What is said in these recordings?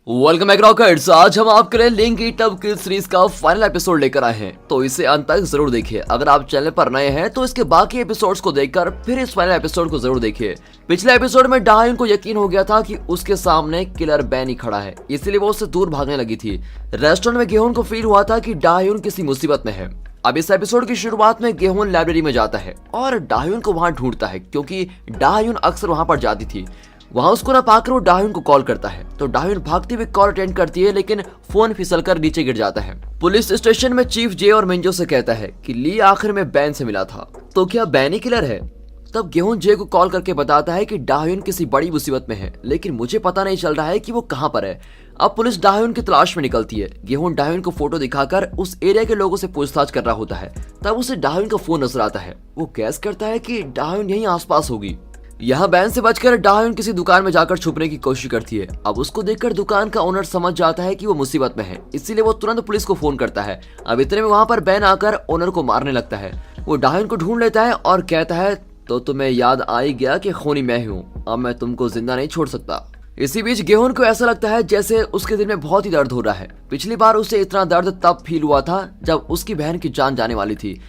Welcome back rockets. आज हम आपके लिए link it up kill series का फाइनल एपिसोड लेकर आए हैं, तो इसे अंत तक जरूर देखिए। अगर आप चैनल पर नए हैं तो इसके बाकी एपिसोड्स को देखकर फिर इस फाइनल एपिसोड को जरूर देखिए। पिछले एपिसोड में डाह्युन को यकीन हो गया था कि उसके सामने किलर बैन ही खड़ा है, इसीलिए वो उससे दूर भागने लगी थी। रेस्टोरेंट में गेहून को फील हुआ था कि डाह्युन किसी मुसीबत में है। अब इस एपिसोड की शुरुआत में गेहून लाइब्रेरी में जाता है और डाह्युन को वहां ढूंढता है, क्योंकि डाह्युन अक्सर वहां पर जाती थी। वहां उसको ना पाकर वो डाह्युन को कॉल करता है, तो डाह्युन भागती हुई कॉल अटेंड करती है, लेकिन फोन फिसलकर नीचे गिर जाता है। पुलिस स्टेशन में चीफ जे और मिंजो से कहता है कि ली आखिर में बैन से मिला था, तो क्या बैन ही किलर है? तब गेहून जे को कॉल करके बताता है कि डाह्युन किसी बड़ी मुसीबत में है, लेकिन मुझे पता नहीं चल रहा है कि वो कहां पर है। अब पुलिस डाह्युन की तलाश में निकलती है। गेहून डाह्युन को फोटो दिखाकर उस एरिया के लोगों से पूछताछ कर रहा होता है। तब उसे डाह्युन का फोन नजर आता है। वो गैस करता है कि डाह्युन यहीं आसपास होगी। यहाँ बैन से बचकर डाह्युन किसी दुकान में जाकर छुपने की कोशिश करती है। अब उसको देखकर दुकान का ओनर समझ जाता है कि वो मुसीबत में है, इसीलिए वो तुरंत पुलिस को फोन करता है। अब इतने में वहां पर बैन आकर ओनर को मारने लगता है। वो डाह्युन को ढूंढ लेता है और कहता है, तो तुम्हें याद आ ही गया कि खूनी मैं हूँ, अब मैं तुमको जिंदा नहीं छोड़ सकता। इसी बीच गेहून को ऐसा लगता है जैसे उसके दिल में बहुत ही दर्द हो रहा है। पिछली बार उसे इतना दर्द तब फील हुआ था जब उसकी बहन की जान जाने वाली थी।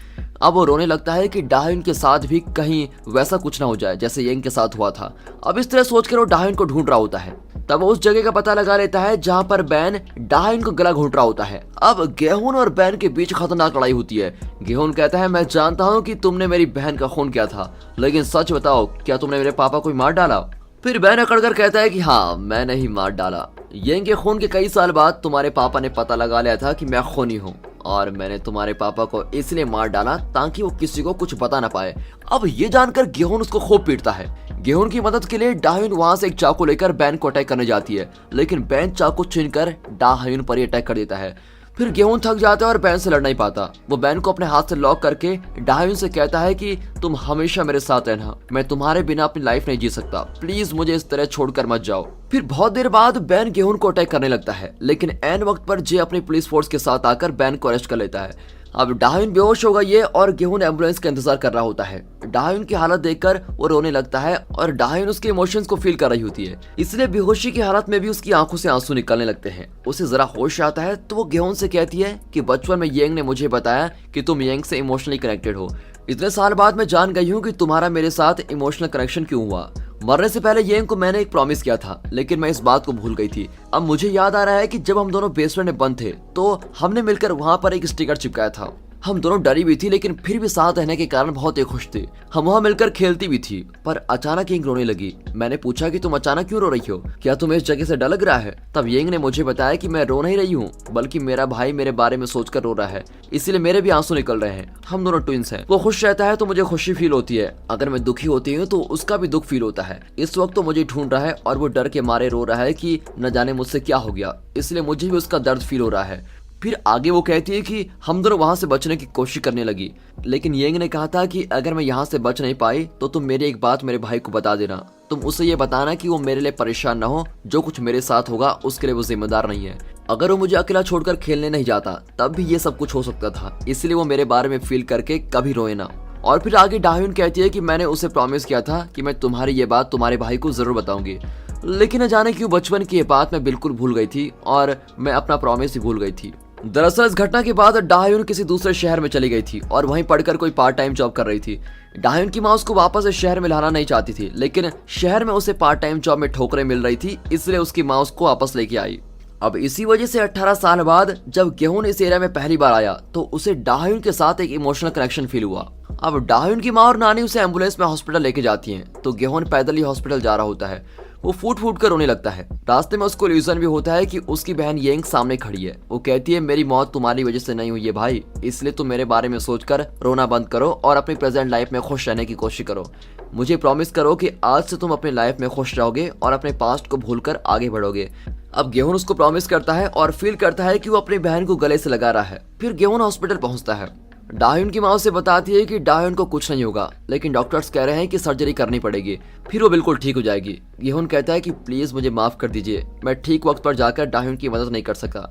अब वो रोने लगता है कि डाह्युन के साथ भी कहीं वैसा कुछ ना हो जाए जैसे येंग के साथ हुआ था। अब इस तरह सोचकर वो डाह्युन को ढूंढ रहा होता है। तब वो उस जगह का पता लगा लेता है जहां पर बैन डाह्युन को गला घोंट रहा होता है। अब गेहून और बैन के बीच खतरनाक लड़ाई होती है। गेहून कहता है, मैं जानता हूँ कि तुमने मेरी बहन का खून किया था, लेकिन सच बताओ, क्या तुमने मेरे पापा को मार डाला? फिर बैन अकड़कर कहता है कि हाँ, मैंने ही मार डाला। येंग के खून के कई साल बाद तुम्हारे पापा ने पता लगा लिया था कि मैं खूनी हूँ, और मैंने तुम्हारे पापा को इसलिए मार डाला ताकि वो किसी को कुछ बता ना पाए। अब ये जानकर गेहून उसको खूब पीटता है। गेहून की मदद के लिए डाह्युन वहां से एक चाकू लेकर बैन को अटैक करने जाती है, लेकिन बैन चाकू छीनकर डाह्युन पर ही अटैक कर देता है। फिर गेहून थक जाता है और बैन से लड़ नहीं पाता। वो बैन को अपने हाथ से लॉक करके डाह्युन से कहता है कि तुम हमेशा मेरे साथ रहना, मैं तुम्हारे बिना अपनी लाइफ नहीं जी सकता, प्लीज मुझे इस तरह छोड़कर मत जाओ। फिर बहुत देर बाद बैन गेहून को अटैक करने लगता है, लेकिन एन वक्त पर जे अपनी पुलिस फोर्स के साथ आकर बैन को अरेस्ट कर लेता है। अब डाह्युन बेहोश होगा ये और गेहून एम्बुलेंस का इंतजार कर रहा होता है। डाह्युन की हालत देखकर वो रोने लगता है और डाह्युन उसके इमोशंस को फील कर रही होती है, इसलिए बेहोशी की हालत में भी उसकी आंखों से आंसू निकलने लगते हैं। उसे जरा होश आता है तो वो गेहून से कहती है कि बचपन में येंग ने मुझे बताया कि तुम येंग से इमोशनली कनेक्टेड हो। इतने साल बाद मैं जान गई हूँ कि तुम्हारा मेरे साथ इमोशनल कनेक्शन क्यों हुआ। मरने से पहले येंग को मैंने एक प्रॉमिस किया था, लेकिन मैं इस बात को भूल गई थी। अब मुझे याद आ रहा है कि जब हम दोनों बेसमेंट में बंद थे तो हमने मिलकर वहां पर एक स्टिकर चिपकाया था। हम दोनों डरी भी थी, लेकिन फिर भी साथ रहने के कारण बहुत ही खुश थे। हम वहाँ मिलकर खेलती भी थी, पर अचानक येंग रोने लगी। मैंने पूछा कि तुम अचानक क्यों रो रही हो, क्या तुम्हें इस जगह से डर लग रहा है? तब येंग ने मुझे बताया कि मैं रो नहीं रही हूँ, बल्कि मेरा भाई मेरे बारे में सोचकर रो रहा है, इसीलिए मेरे भी आंसू निकल रहे हैं। हम दोनों ट्विंस हैं। वो खुश रहता है तो मुझे खुशी फील होती है, अगर मैं दुखी होती हूँ तो उसका भी दुख फील होता है। इस वक्त तो मुझे ढूंढ रहा है और वो डर के मारे रो रहा है कि न जाने मुझसे क्या हो गया, इसलिए मुझे भी उसका दर्द फील हो रहा है। फिर आगे वो कहती है कि हम दोनों वहां से बचने की कोशिश करने लगी, लेकिन येंग ने कहा था कि अगर मैं यहाँ से बच नहीं पाई तो तुम मेरी एक बात मेरे भाई को बता देना। तुम उसे ये बताना कि वो मेरे लिए परेशान ना हो, जो कुछ मेरे साथ होगा उसके लिए वो जिम्मेदार नहीं है। अगर वो मुझे अकेला छोड़कर खेलने नहीं जाता तब भी ये सब कुछ हो सकता था, इसलिए वो मेरे बारे में फील करके कभी रोए ना। और फिर आगे डाह्युन कहती है कि मैंने उसे प्रॉमिस किया था कि मैं तुम्हारी ये बात तुम्हारे भाई को जरूर बताऊंगी, लेकिन न जाने क्यों बचपन की ये बात मैं बिल्कुल भूल गई थी और मैं अपना प्रॉमिस ही भूल गई थी। दरअसल इस घटना के बाद डाह्युन किसी दूसरे शहर में चली गई थी और वहीं पढ़कर कोई पार्ट टाइम जॉब कर रही थी। डाह्युन की माँ उसको वापस इस शहर में लाना नहीं चाहती थी, लेकिन शहर में उसे पार्ट टाइम जॉब में ठोकरें मिल रही थी, इसलिए उसकी माँ उसको वापस लेके आई। अब इसी वजह से 18 साल बाद जब गेहून इस एरिया में पहली बार आया तो उसे डाह्युन के साथ एक इमोशनल कनेक्शन फील हुआ। अब डाह्युन की माँ और नानी उसे एम्बुलेंस में हॉस्पिटल लेके जाती हैं, तो गेहून पैदल ही हॉस्पिटल जा रहा होता है। वो फूट फूट कर रोने लगता है। रास्ते में उसको इल्यूजन भी होता है कि उसकी बहन येंग सामने खड़ी है। वो कहती है, मेरी मौत तुम्हारी वजह से नहीं हुई है भाई, इसलिए तुम मेरे बारे में सोचकर रोना बंद करो और अपनी प्रेजेंट लाइफ में खुश रहने की कोशिश करो। मुझे प्रॉमिस करो कि आज से तुम अपनी लाइफ में खुश रहोगे और अपने पास्ट को भूलकर आगे बढ़ोगे। अब गेहून उसको प्रॉमिस करता है और फील करता है कि वो अपनी बहन को गले से लगा रहा है। फिर गेहून हॉस्पिटल पहुंचता है। डाह्युन की माँ उसे बताती है कि डाह्युन को कुछ नहीं होगा, लेकिन डॉक्टर्स कह रहे हैं कि सर्जरी करनी पड़ेगी, फिर वो बिल्कुल ठीक हो जाएगी। गेहून कहता है कि प्लीज मुझे माफ कर दीजिए, मैं ठीक वक्त पर जाकर डाह्युन की मदद नहीं कर सका।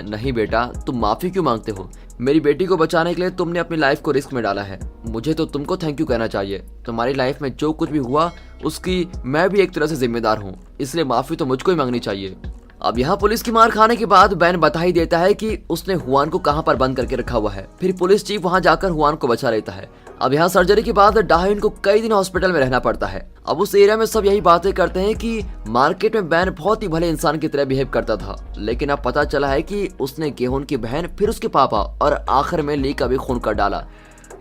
नहीं बेटा, तुम माफी क्यों मांगते हो? मेरी बेटी को बचाने के लिए तुमने अपनी लाइफ को रिस्क में डाला है। मुझे तो तुमको थैंक यू कहना चाहिए। तुम्हारी लाइफ में जो कुछ भी हुआ उसकी मैं भी एक तरह से जिम्मेदार हूँ, इसलिए माफी तो मुझको ही मांगनी चाहिए। अब यहाँ पुलिस की मार खाने के बाद बैन बता ही देता है कि उसने हुआन को कहाँ पर बंद करके रखा हुआ है। फिर पुलिस चीफ वहाँ जाकर हुआन को बचा लेता है। अब यहाँ सर्जरी के बाद डाहिन को कई दिन हॉस्पिटल में रहना पड़ता है। अब उस एरिया में सब यही बातें करते हैं कि मार्केट में बैन बहुत ही भले इंसान की तरह बिहेव करता था, लेकिन अब पता चला है कि उसने गेहून की बहन, फिर उसके पापा और आखिर में ली का भी खून कर डाला।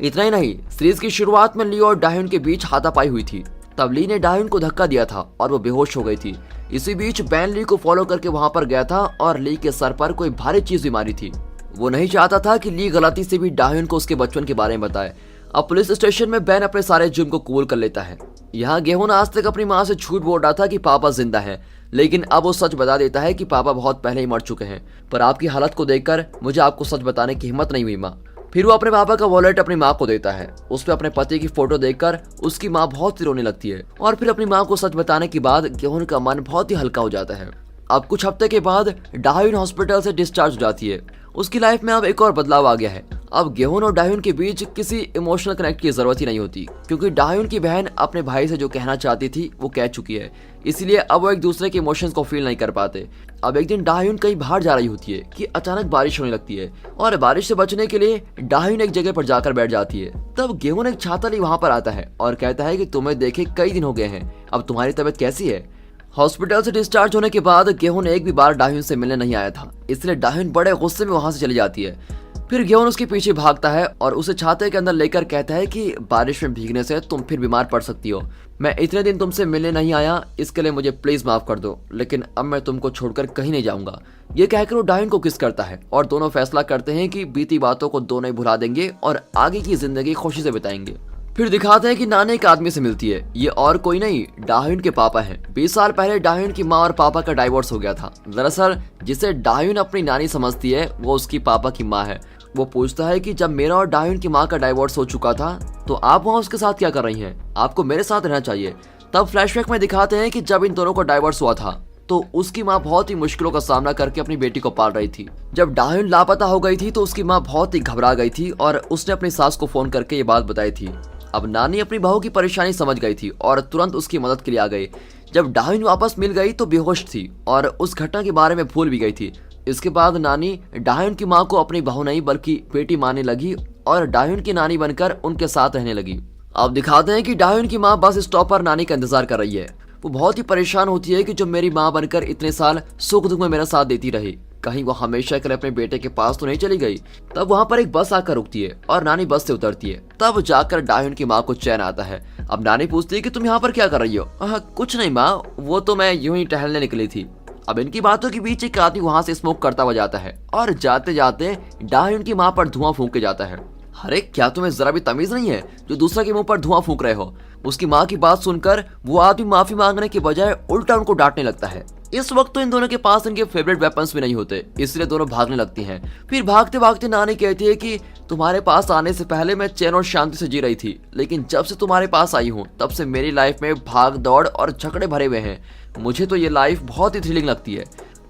इतना ही नहीं, सीरीज की शुरुआत में ली और डाहिन के बीच हाथापाई हुई थी। तब ली ने डाहिन को धक्का दिया था और वो बेहोश हो गई थी। इसी बीच बैन ली को फॉलो करके वहां पर गया था और ली के सर पर कोई भारी चीज भी मारी थी। वो नहीं चाहता था कि ली गलती से भी डाहिन को उसके बचपन के बारे में बताए। अब पुलिस स्टेशन में बैन अपने सारे जुर्म को कबूल कर लेता है। यहाँ गेहून आज तक अपनी माँ से झूठ बोल रहा था कि पापा जिंदा है, लेकिन अब वो सच बता देता है कि पापा बहुत पहले ही मर चुके हैं। पर आपकी हालत को देखकर मुझे आपको सच बताने की हिम्मत नहीं हुई माँ। फिर वो अपने पापा का वॉलेट अपनी माँ को देता है। उसमें अपने पति की फोटो देखकर उसकी माँ बहुत ही रोने लगती है और फिर अपनी माँ को सच बताने के बाद गेहून का मन बहुत ही हल्का हो जाता है। अब कुछ हफ्ते के बाद डाहिन हॉस्पिटल से डिस्चार्ज हो जाती है। उसकी लाइफ में अब एक और बदलाव आ गया है। अब गेहून और डाहिन के बीच किसी इमोशनल कनेक्ट की जरूरत ही नहीं होती, क्योंकि डाहिन की बहन अपने भाई से जो कहना चाहती थी वो कह चुकी है, इसलिए अब वो एक दूसरे के इमोशंस को फील नहीं कर पाते। अब एक दिन डाहिन कहीं बाहर जा रही होती है कि अचानक बारिश होने लगती है और बारिश से बचने के लिए डाहिन एक जगह पर जाकर बैठ जाती है। तब गेहून एक छाता लिए वहां पर आता है और कहता है कि तुम्हें देखे कई दिन हो गए हैं, अब तुम्हारी तबीयत कैसी है? हॉस्पिटल से डिस्चार्ज होने के बाद गेहून एक भी बार डाहिन से मिलने नहीं आया था, इसलिए डाहिन बड़े गुस्से में वहां से चली जाती है। फिर गेहून उसके पीछे भागता है और उसे छाते के अंदर लेकर कहता है कि बारिश में भीगने से तुम फिर बीमार पड़ सकती हो। मैं इतने दिन तुमसे मिलने नहीं आया, इसके लिए मुझे प्लीज माफ कर दो, लेकिन अब मैं तुमको छोड़कर कहीं नहीं जाऊंगा। ये कहकर वो डाहिन को किस करता है और दोनों फैसला करते हैं कि बीती बातों को दोनों ही भुला देंगे और आगे की जिंदगी खुशी से बिताएंगे। फिर दिखाते हैं कि नानी एक आदमी से मिलती है। ये और कोई नहीं, डाहिन के पापा हैं। 20 साल पहले डाहिन की माँ और पापा का डाइवोर्स हो गया था। दरअसल जिसे डाहिन अपनी नानी समझती है वो उसकी पापा की माँ है। वो पूछता है कि जब मेरा और डाहिन की माँ का डाइवोर्स हो चुका था तो आप वहाँ उसके साथ क्या कर रही हैं? आपको मेरे साथ रहना चाहिए। तब फ्लैशबैक में दिखाते हैं कि जब इन दोनों का डाइवोर्स हुआ था तो उसकी माँ बहुत ही मुश्किलों का सामना करके अपनी बेटी को पाल रही थी। जब डाहिन लापता हो गई थी तो उसकी माँ बहुत ही घबरा गई थी और उसने अपनी सास को फोन करके ये बात बताई थी। अब नानी अपनी बहू की परेशानी समझ गई थी और तुरंत उसकी मदद के लिए आ गई। जब डाहिन वापस मिल गई तो बेहोश थी और उस घटना के बारे में भूल भी गई थी। इसके बाद नानी डाहिन की माँ को अपनी बहू नहीं बल्कि बेटी मानने लगी और डाहिन की नानी बनकर उनके साथ रहने लगी। अब दिखाते हैं कि डाहिन की माँ बस स्टॉप पर नानी का इंतजार कर रही है। वो बहुत ही परेशान होती है कि जो मेरी माँ बनकर इतने साल सुख दुख में मेरा साथ देती रही, कहीं वो हमेशा के लिए अपने बेटे के पास तो नहीं चली गई। तब वहां पर एक बस आकर रुकती है और नानी बस से उतरती है। तब जाकर डाहिन की माँ को चैन आता है। अब नानी पूछती है कि तुम यहाँ पर क्या कर रही हो? कुछ नहीं माँ, वो तो मैं यूं ही टहलने निकली थी। अब इनकी बातों के बीच एक आदमी वहां से स्मोक करता हुआ जाता है और जाते जाते डाहिन की माँ पर धुआं फूंक के जाता है। अरे क्या तुम्हें जरा भी तमीज नहीं है जो दूसरा के मुंह पर धुआं फूंक रहे हो? उसकी माँ की बात सुनकर वो आदमी माफी मांगने के बजाय उल्टा उनको डांटने लगता है। इस वक्त तो इन दोनों के पास इनके फेवरेट वेपन्स भी नहीं होते, इसलिए दोनों भागने लगती हैं। फिर भागते भागते नानी कहती है कि तुम्हारे पास आने से पहले मैं चैन और शांति से जी रही थी, लेकिन जब से तुम्हारे पास आई हूँ तब से मेरी लाइफ में भाग दौड़ और झगड़े भरे हुए हैं। मुझे तो ये लाइफ बहुत ही थ्रिलिंग लगती है।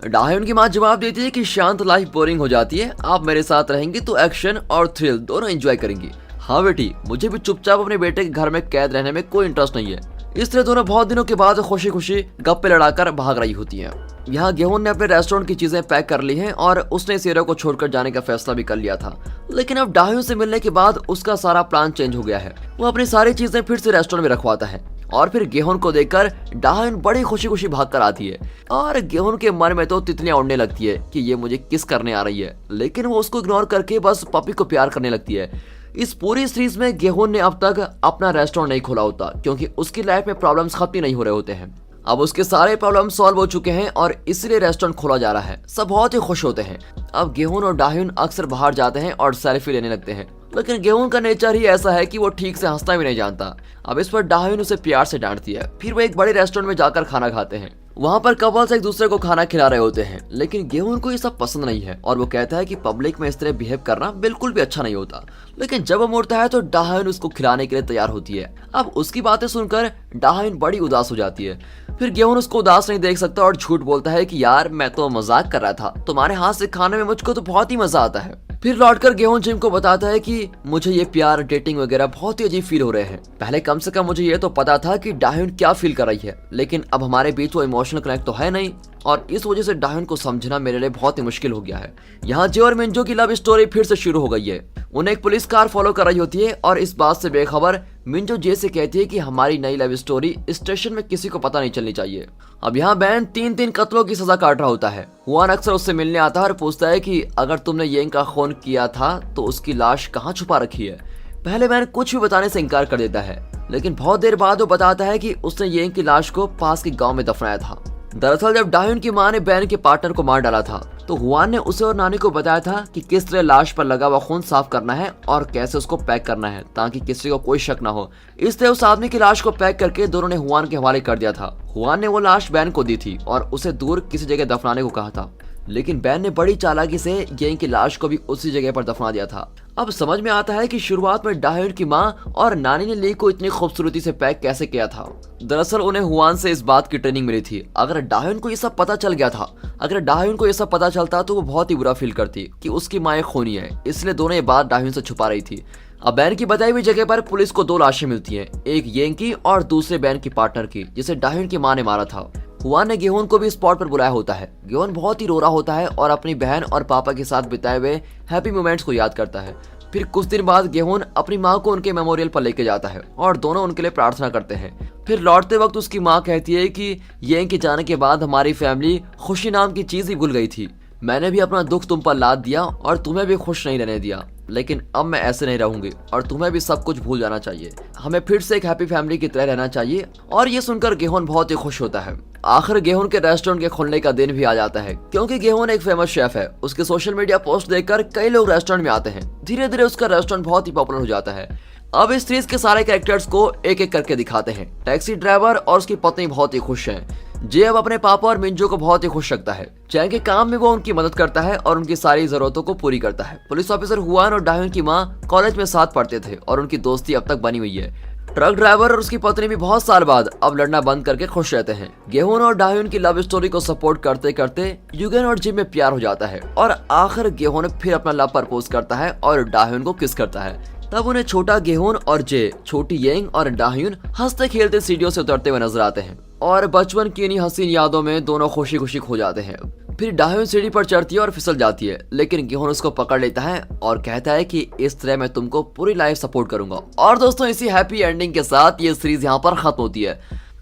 डाहिन की माँ जवाब देती है कि शांत लाइफ बोरिंग हो जाती है, आप मेरे साथ रहेंगी तो एक्शन और थ्रिल दोनों एंजॉय करेंगी। हाँ बेटी, मुझे भी चुपचाप अपने बेटे के घर में कैद रहने में कोई इंटरेस्ट नहीं है। इस तरह दोनों बहुत दिनों के बाद खुशी खुशी गप्पे लड़ाकर भाग रही होती हैं। यहाँ गेहून ने अपने रेस्टोरेंट की चीजें पैक कर ली हैं और उसने इस एरिया को छोड़कर जाने का फैसला भी कर लिया था, लेकिन अब डाहिन से मिलने के बाद उसका सारा प्लान चेंज हो गया है। वो अपनी सारी चीजें फिर से रेस्टोरेंट में रखवाता है और फिर गेहून को देखकर डाहिन बड़ी खुशी खुशी भाग कर आती है और गेहून के मन में तो तितलियां उड़ने लगती है कि ये मुझे किस करने आ रही है, लेकिन वो उसको इग्नोर करके बस पपी को प्यार करने लगती है। इस पूरी सीरीज में गेहून ने अब तक अपना रेस्टोरेंट नहीं खोला होता क्योंकि उसकी लाइफ में प्रॉब्लम्स खत्म ही नहीं हो रहे होते हैं। अब उसके सारे प्रॉब्लम सॉल्व हो चुके हैं और इसलिए रेस्टोरेंट खोला जा रहा है। सब बहुत ही खुश होते हैं। अब गेहून और डाहिन अक्सर बाहर जाते हैं और सेल्फी लेने लगते हैं, लेकिन गेहून का नेचर ही ऐसा है कि वो ठीक से हंसना भी नहीं जानता। अब इस पर डाहिन उसे प्यार से डांटती है। फिर वो एक बड़े रेस्टोरेंट में जाकर खाना खाते हैं। वहाँ पर कपल्स एक दूसरे को खाना खिला रहे होते हैं, लेकिन गेहून को ये सब पसंद नहीं है और वो कहता है कि पब्लिक में इस तरह बिहेव करना बिल्कुल भी अच्छा नहीं होता। लेकिन जब वो मुड़ता है तो डाहिन उसको खिलाने के लिए तैयार होती है। अब उसकी बातें सुनकर डाहिन बड़ी उदास हो जाती है। फिर गेहूं उसको उदास नहीं देख सकता और झूठ बोलता है कि यार मैं तो मजाक कर रहा था, तुम्हारे हाथ से खाने में मुझको तो बहुत ही मजा आता है। फिर लौटकर गेहूं जिम को बताता है कि मुझे ये प्यार, डेटिंग वगैरह बहुत ही अजीब फील हो रहे हैं। पहले कम से कम मुझे ये तो पता था कि डाह्युन क्या फील कर रही है, लेकिन अब हमारे बीच वो इमोशनल कनेक्ट तो है नहीं और इस वजह से डाह्युन को समझना मेरे लिए बहुत ही मुश्किल हो गया है। यहाँ जे और मिंजो की लव स्टोरी फिर से शुरू हो गई है। उन्हें एक पुलिस कार फॉलो कर रही होती है और इस बात से बेखबर मिंजो जे से कहती है कि हमारी नई लव स्टोरी स्टेशन में किसी को पता नहीं चलनी चाहिए। अब यहाँ बैन 3 कत्लों की सजा काट रहा होता है। हुआन अक्सर उससे मिलने आता है और पूछता है कि अगर तुमने येंग का खून किया था तो उसकी लाश कहाँ छुपा रखी है। पहले बैन कुछ भी बताने से इनकार कर देता है, लेकिन बहुत देर बाद वो बताता है कि उसने येंग की लाश को पास के गाँव में दफनाया था। दरअसल जब डाह्युन की मां ने बैन के पार्टनर को मार डाला था तो हुआन ने उसे और नानी को बताया था कि किस तरह लाश पर लगा हुआ खून साफ करना है और कैसे उसको पैक करना है ताकि किसी को कोई शक ना हो। इसलिए उस आदमी की लाश को पैक करके दोनों ने हुआन के हवाले कर दिया था। हुआन ने वो लाश बैन को दी थी और उसे दूर किसी जगह दफनाने को कहा था, लेकिन बैन ने बड़ी चालाकी से येंग की लाश को भी उसी जगह पर दफना दिया था। अब समझ में आता है कि शुरुआत में डाह्युन की मां और नानी ने ली को इतनी खूबसूरती से पैक कैसे किया था। दरअसल उन्हें हुआन से इस बात की ट्रेनिंग मिली थी। अगर डाह्युन को ये सब पता चल गया था, अगर डाह्युन को ये सब पता चलता तो वो बहुत ही बुरा फील करती कि उसकी मां एक खूनी है, इसलिए दोनों ये बात डाह्युन से छुपा रही थी। अब बैन की बताई हुई जगह पर पुलिस को 2 लाशें मिलती हैं, एक येंग की और दूसरे बैन की पार्टनर की, जिसे डाह्युन की मां ने मारा था। हुआन ने गेहून को भी स्पॉट पर बुलाया होता है। गेहून बहुत ही रो रहा होता है और अपनी बहन और पापा के साथ बिताए हुए हैप्पी मोमेंट्स को याद करता है। फिर कुछ दिन बाद गेहून अपनी माँ को उनके मेमोरियल पर लेके जाता है और दोनों उनके लिए प्रार्थना करते हैं। फिर लौटते वक्त उसकी माँ कहती है कि येंग के जाने के बाद हमारी फैमिली खुशी नाम की चीज ही भूल गई थी। मैंने भी अपना दुख तुम पर लाद दिया और तुम्हें भी खुश नहीं रहने दिया, लेकिन अब मैं ऐसे नहीं रहूंगी और तुम्हें भी सब कुछ भूल जाना चाहिए। हमें फिर से एक हैप्पी फैमिली की तरह रहना चाहिए। और ये सुनकर गेहून बहुत ही खुश होता है। आखिर गेहून के रेस्टोरेंट के खुलने का दिन भी आ जाता है, क्योंकि गेहून एक फेमस शेफ है। उसके सोशल मीडिया पोस्ट देखकर कई लोग रेस्टोरेंट में आते हैं। धीरे धीरे उसका रेस्टोरेंट बहुत ही पॉपुलर हो जाता है। अब इस सीरीज के सारे कैरेक्टर्स को एक एक करके दिखाते हैं। टैक्सी ड्राइवर और उसकी पत्नी बहुत ही खुश हैं। जे अब अपने पापा और मिंजो को बहुत ही खुश रखता है। चैंग के काम में वो उनकी मदद करता है और उनकी सारी जरूरतों को पूरी करता है। पुलिस ऑफिसर हुआन और डाह्युन की मां कॉलेज में साथ पढ़ते थे और उनकी दोस्ती अब तक बनी हुई है। ट्रक ड्राइवर और उसकी पत्नी भी बहुत साल बाद अब लड़ना बंद करके खुश रहते हैं। गेहून और डाह्युन की लव स्टोरी को सपोर्ट करते करते युगेन और जिम में प्यार हो जाता है और आखिर गेहून फिर अपना लव प्रपोज करता है और डाह्युन को किस करता है। तब उन्हें छोटा गेहून और जे, छोटी येंग और डाह्युन हंसते खेलते सीढ़ियों से उतरते हुए नजर आते हैं और बचपन की इन्हीं हसीन यादों में दोनों खुशी खुशी खो जाते हैं। फिर डाह्युन सीढ़ी पर चढ़ती है और फिसल जाती है, लेकिन गेहून उसको पकड़ लेता है और कहता है कि इस तरह मैं तुमको पूरी लाइफ सपोर्ट करूंगा। और दोस्तों इसी हैप्पी एंडिंग के साथ ये सीरीज यहाँ पर खत्म होती है।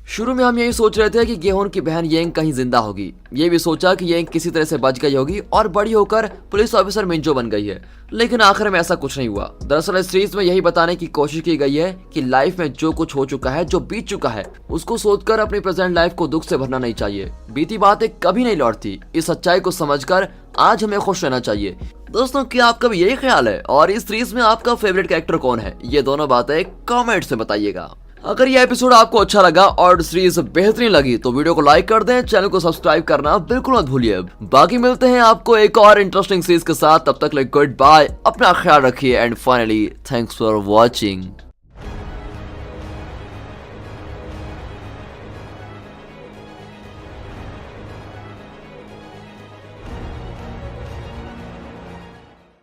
शुरू में हम यही सोच रहे थे कि गेहून की बहन येंग कहीं जिंदा होगी। ये भी सोचा कि येंग किसी तरह से बच गई होगी और बड़ी होकर पुलिस ऑफिसर मिंजो बन गई है, लेकिन आखिर में ऐसा कुछ नहीं हुआ। दरअसल इस सीरीज में यही बताने की कोशिश की गई है कि लाइफ में जो कुछ हो चुका है, जो बीत चुका है, उसको सोचकर अपनी प्रेजेंट लाइफ को दुख से भरना नहीं चाहिए। बीती बातें कभी नहीं लौटती। इस सच्चाई को समझकर आज हमें खुश रहना चाहिए। दोस्तों क्या आपका भी यही ख्याल है? और इस सीरीज में आपका फेवरेट कैरेक्टर कौन है? ये दोनों बातें कमेंट में बताइएगा। अगर ये एपिसोड आपको अच्छा लगा और सीरीज बेहतरीन लगी तो वीडियो को लाइक कर दें, चैनल को सब्सक्राइब करना बिल्कुल मत भूलिए। बाकी मिलते हैं आपको एक और इंटरेस्टिंग सीरीज के साथ। तब तक गुड बाय, अपना ख्याल रखिए and finally thanks for watching.